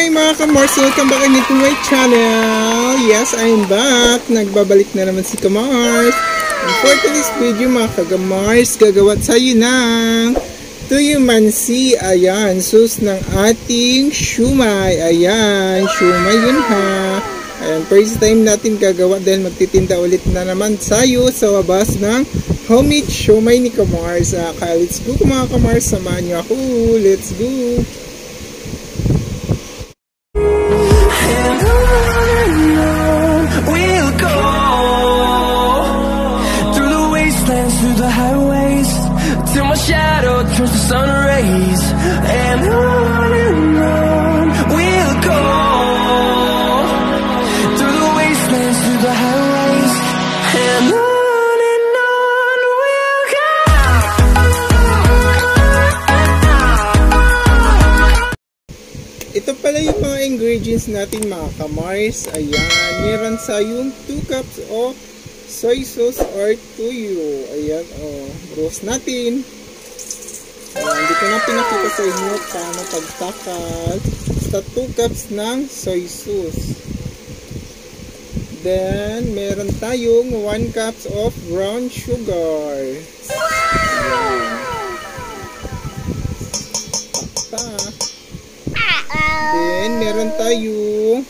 Hi mga Kamars! Welcome back again to my channel! Yes, I'm back! Nagbabalik na naman si Kamars! And for today's video mga Kamars, gagawa tayo ng tuyumansi. Ayan, sus ng ating shumay. Ayan, shumay yun ha. Ayan, first time natin gagawa dahil magtitinda ulit na naman tayo sa labas ng homemade shumay ni Kamars. Kaya let's go mga Kamars, samahan niyo ako. Let's go! Till my shadow turns to sun rays, and on we'll go through the wastelands, through the highways, and on we'll go. Ito pala yung mga ingredients natin mga Kamars. Ayan, meron sa yung 2 cups of soy sauce or tuyo. Ayan, roast natin. Ayan, hindi ko na pinakita sa inyo paano pagtakal sa 2 cups ng soy sauce. Then, meron tayong 1 cups of brown sugar. Ayan. Taktak. Then, meron tayong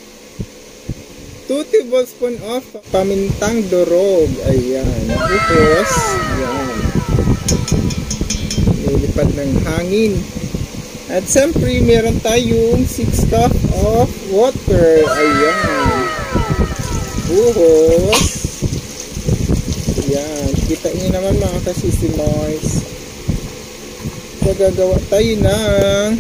2 tablespoons of pamintang durog. Ayan. Tapos, ayan. Lilipat ng hangin. At siyempre, meron tayong 6 cup of water. Ayan. Buhos. Ayan. Kita nyo naman mga kasisimars. Gagawa tayo ng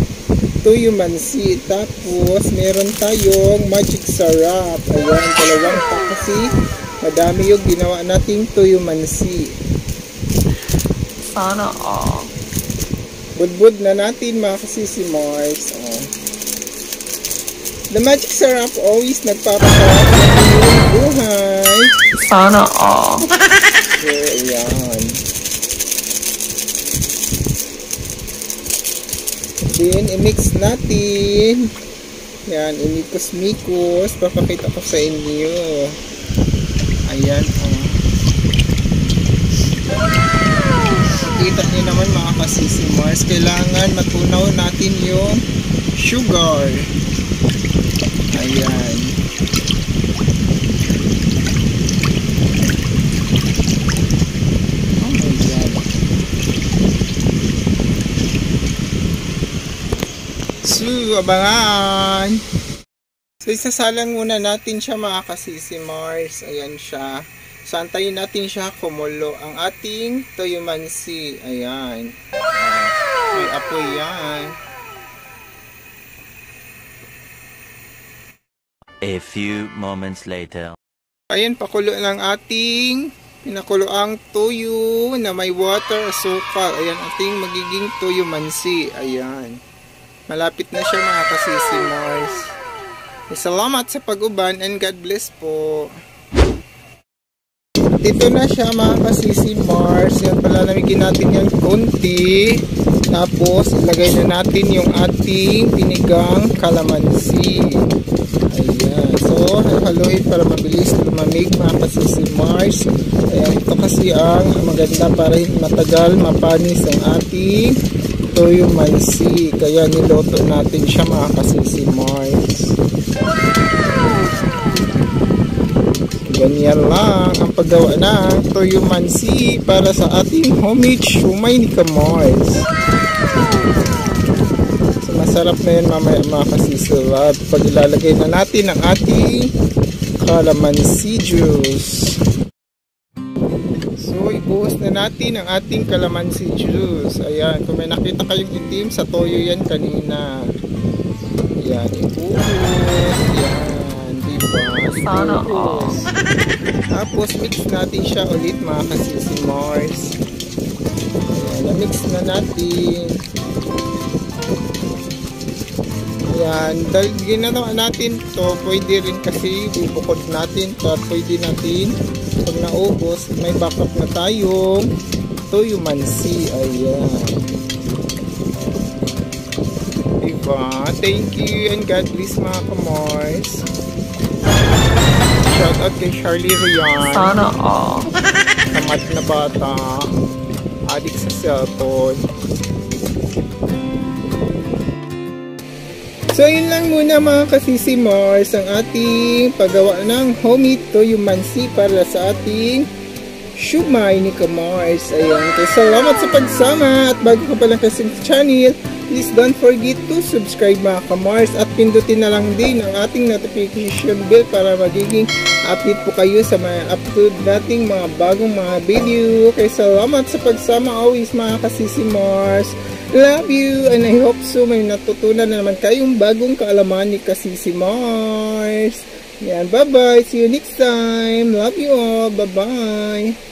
tuyumansi. Tapos meron tayong magic sarap. Ayan, dalawang pack kasi madami yung ginawa nating tuyumansi. Sana all. Budbud na natin mga kasisimars. The magic sarap always nagpapasarap ng buhay. Sana all. So, ayan. Then, i-mix natin. Yan, imikos-mikos. Papakita ko sa inyo. Ayan, Kita niyo naman mga kasisimars. Kailangan matunaw natin yung sugar. Ayan. Oh my God. So, abangan! So, isasalang muna natin siya mga kasisimars. Ayan siya. So, antayin natin siya kumulo. Ang ating tuyumansi. Ayan. May apoy yan. A few moments later. Ayan, pakulo ng ating pinakuloang tuyo na may water, asukal. Ayan, ating magiging tuyumansi. Ayan. Malapit na siya mga kasisimars. Salamat sa pag-uban and God bless po. Dito na siya mga kasisimars. Yan pala, namigin natin yung konti. Tapos ilagay na natin yung ating pinigang kalamansi. Ayan. So, haluin para mabilis lumamig mga kasisimars. Ayan, ito kasi ang maganda para matagal mapanis ang ating tuyumansi. Kaya niloto natin siya mga kasisimars. Ganyan lang ang paggawa ng tuyumansi para sa ating homemade shumay ni Kamars. So, masarap na yan mamaya mga kasisilab pag ilalagay na natin ang ating kalamansi juice. So, ibuhos na natin ang ating kalamansi juice. Ayan, kung may nakita kayong itim, sa toyo yan kanina. Ayan, ibuhos. Ayan. Sana all. Tapos mix natin siya ulit mga kasisimars. Ayan, na-mix na natin. Ayan, dahil ginagawa natin to, pwede rin kasi bubukod natin to at pwede natin pag naubos, may backup na tayong tuyumansi. Ayan. Diba? Thank you and God bless mga kamars. Shout out kay Charlie Rian. Sana all. Tamad na bata. Adik sa cellphone. So yun lang muna mga kasisi Mars ang ating paggawa ng homemade toyo mansi para sa ating shumai ni Kamars. Ayan. So, salamat sa pagsama at bago ka pa lang kasi sa channel, please don't forget to subscribe mga Kamars at pindutin na lang din ang ating notification bell para magiging update po kayo sa mga upload nating mga bagong mga video. Kaya salamat sa pagsama always mga kasisi Mars. Love you and I hope so may natutunan na naman kayong bagong kaalaman ni Kasisi Mars. Yan, bye-bye. See you next time. Love you all. Bye-bye.